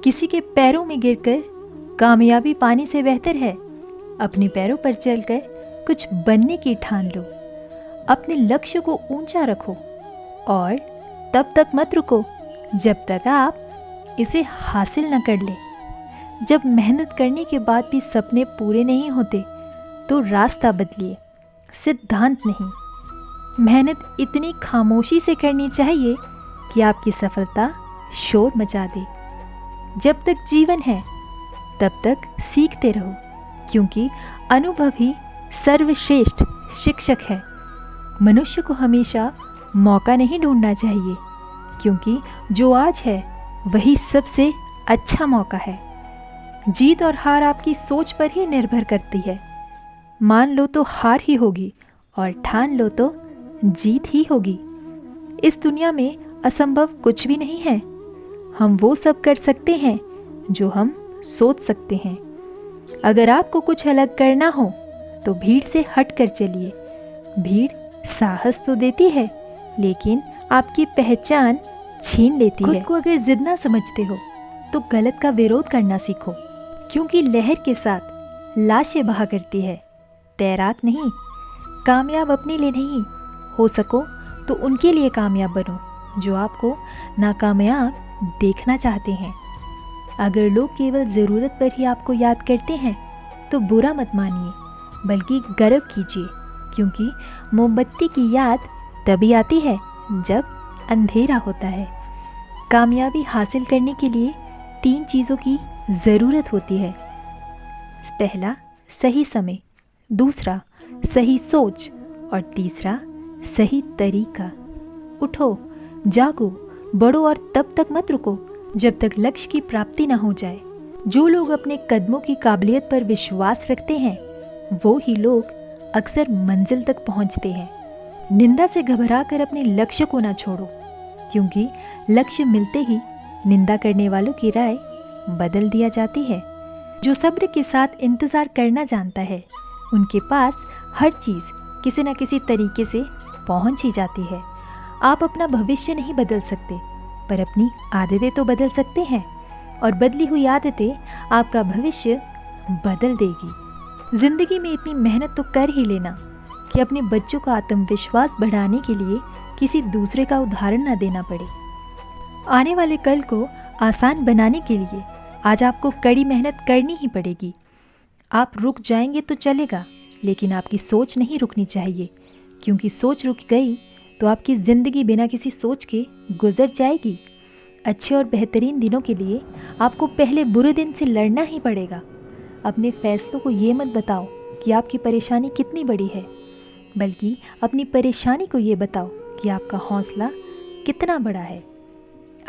किसी के पैरों में गिरकर कामयाबी पाने से बेहतर है अपने पैरों पर चलकर कुछ बनने की ठान लो। अपने लक्ष्य को ऊंचा रखो और तब तक मत रुको जब तक आप इसे हासिल न कर ले। जब मेहनत करने के बाद भी सपने पूरे नहीं होते तो रास्ता बदलिए, सिद्धांत नहीं। मेहनत इतनी खामोशी से करनी चाहिए कि आपकी सफलता शोर मचा दे। जब तक जीवन है तब तक सीखते रहो, क्योंकि अनुभव ही सर्वश्रेष्ठ शिक्षक है। मनुष्य को हमेशा मौका नहीं ढूंढना चाहिए, क्योंकि जो आज है वही सबसे अच्छा मौका है। जीत और हार आपकी सोच पर ही निर्भर करती है। मान लो तो हार ही होगी और ठान लो तो जीत ही होगी। इस दुनिया में असंभव कुछ भी नहीं है। हम वो सब कर सकते हैं जो हम सोच सकते हैं। अगर आपको कुछ अलग करना हो तो भीड़ से हट कर चलिए। भीड़ साहस तो देती है, लेकिन आपकी पहचान छीन लेती है। खुद को अगर जिद ना समझते हो तो गलत का विरोध करना सीखो, क्योंकि लहर के साथ लाशें बहा करती है, तैराक नहीं। कामयाब अपने लिए नहीं, हो सको तो उनके लिए कामयाब बनो जो आपको नाकामयाब देखना चाहते हैं। अगर लोग केवल ज़रूरत पर ही आपको याद करते हैं तो बुरा मत मानिए, बल्कि गर्व कीजिए, क्योंकि मोमबत्ती की याद तभी आती है जब अंधेरा होता है। कामयाबी हासिल करने के लिए 3 चीज़ों की ज़रूरत होती है। पहला, सही समय। दूसरा, सही सोच। और तीसरा, सही तरीका। उठो, जागो, बढ़ो और तब तक मत रुको जब तक लक्ष्य की प्राप्ति ना हो जाए। जो लोग अपने कदमों की काबिलियत पर विश्वास रखते हैं वो ही लोग अक्सर मंजिल तक पहुंचते हैं। निंदा से घबराकर अपने लक्ष्य को ना छोड़ो, क्योंकि लक्ष्य मिलते ही निंदा करने वालों की राय बदल दिया जाती है। जो सब्र के साथ इंतज़ार करना जानता है उनके पास हर चीज़ किसी न किसी तरीके से पहुंच ही जाती है। आप अपना भविष्य नहीं बदल सकते, पर अपनी आदतें तो बदल सकते हैं, और बदली हुई आदतें आपका भविष्य बदल देगी। ज़िंदगी में इतनी मेहनत तो कर ही लेना कि अपने बच्चों का आत्मविश्वास बढ़ाने के लिए किसी दूसरे का उदाहरण न देना पड़े। आने वाले कल को आसान बनाने के लिए आज आपको कड़ी मेहनत करनी ही पड़ेगी। आप रुक जाएंगे तो चलेगा, लेकिन आपकी सोच नहीं रुकनी चाहिए, क्योंकि सोच रुक गई तो आपकी ज़िंदगी बिना किसी सोच के गुजर जाएगी। अच्छे और बेहतरीन दिनों के लिए आपको पहले बुरे दिन से लड़ना ही पड़ेगा। अपने फैसलों को ये मत बताओ कि आपकी परेशानी कितनी बड़ी है, बल्कि अपनी परेशानी को ये बताओ कि आपका हौसला कितना बड़ा है।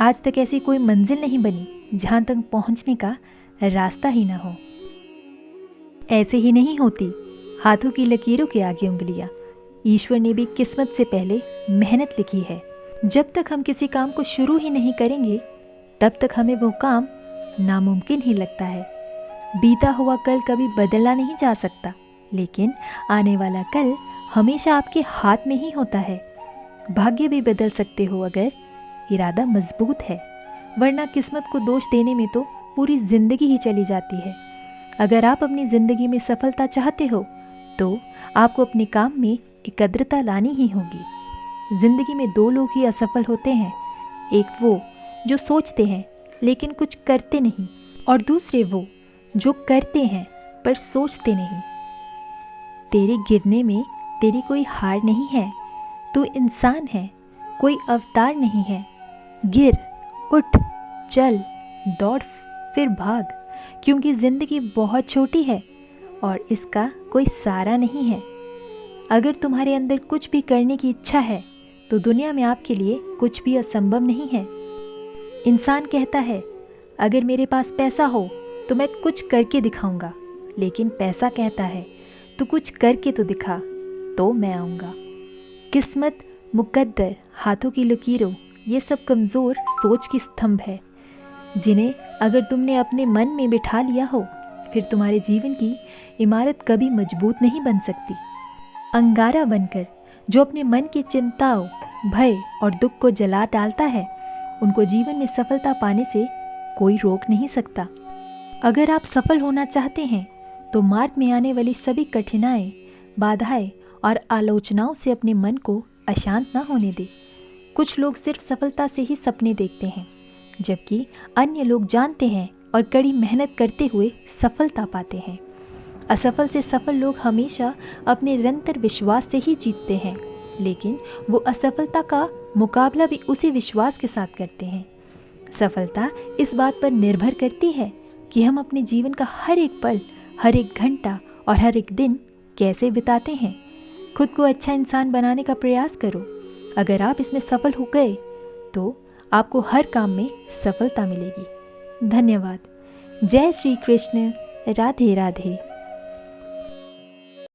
आज तक ऐसी कोई मंजिल नहीं बनी जहाँ तक पहुँचने का रास्ता ही ना हो। ऐसे ही नहीं होती हाथों की लकीरों के आगे उंगलियाँ। ईश्वर ने भी किस्मत से पहले मेहनत लिखी है। जब तक हम किसी काम को शुरू ही नहीं करेंगे तब तक हमें वो काम नामुमकिन ही लगता है। बीता हुआ कल कभी बदला नहीं जा सकता, लेकिन आने वाला कल हमेशा आपके हाथ में ही होता है। भाग्य भी बदल सकते हो अगर इरादा मजबूत है, वरना किस्मत को दोष देने में तो पूरी ज़िंदगी ही चली जाती है। अगर आप अपनी ज़िंदगी में सफलता चाहते हो तो आपको अपने काम में एकाग्रता लानी ही होगी। ज़िंदगी में 2 लोग ही असफल होते हैं, एक वो जो सोचते हैं लेकिन कुछ करते नहीं, और दूसरे वो जो करते हैं पर सोचते नहीं। तेरे गिरने में तेरी कोई हार नहीं है, तू इंसान है, कोई अवतार नहीं है। गिर, उठ, चल, दौड़, फिर भाग, क्योंकि ज़िंदगी बहुत छोटी है और इसका कोई सारा नहीं है। अगर तुम्हारे अंदर कुछ भी करने की इच्छा है तो दुनिया में आपके लिए कुछ भी असंभव नहीं है। इंसान कहता है अगर मेरे पास पैसा हो तो मैं कुछ करके दिखाऊंगा, लेकिन पैसा कहता है तू कुछ करके तो दिखा तो मैं आऊँगा। किस्मत, मुकद्दर, हाथों की लकीरों, ये सब कमज़ोर सोच की स्तंभ है, जिन्हें अगर तुमने अपने मन में बिठा लिया हो फिर तुम्हारे जीवन की इमारत कभी मजबूत नहीं बन सकती। अंगारा बनकर जो अपने मन की चिंताओं, भय और दुख को जला डालता है, उनको जीवन में सफलता पाने से कोई रोक नहीं सकता। अगर आप सफल होना चाहते हैं तो मार्ग में आने वाली सभी कठिनाई, बाधाएं और आलोचनाओं से अपने मन को अशांत न होने दें। कुछ लोग सिर्फ सफलता से ही सपने देखते हैं, जबकि अन्य लोग जानते हैं और कड़ी मेहनत करते हुए सफलता पाते हैं। असफल से सफल लोग हमेशा अपने निरंतर विश्वास से ही जीतते हैं, लेकिन वो असफलता का मुकाबला भी उसी विश्वास के साथ करते हैं। सफलता इस बात पर निर्भर करती है कि हम अपने जीवन का हर एक पल, हर एक घंटा और हर एक दिन कैसे बिताते हैं। खुद को अच्छा इंसान बनाने का प्रयास करो। अगर आप इसमें सफल हो गए तो आपको हर काम में सफलता मिलेगी। धन्यवाद। जय श्री कृष्ण। राधे राधे।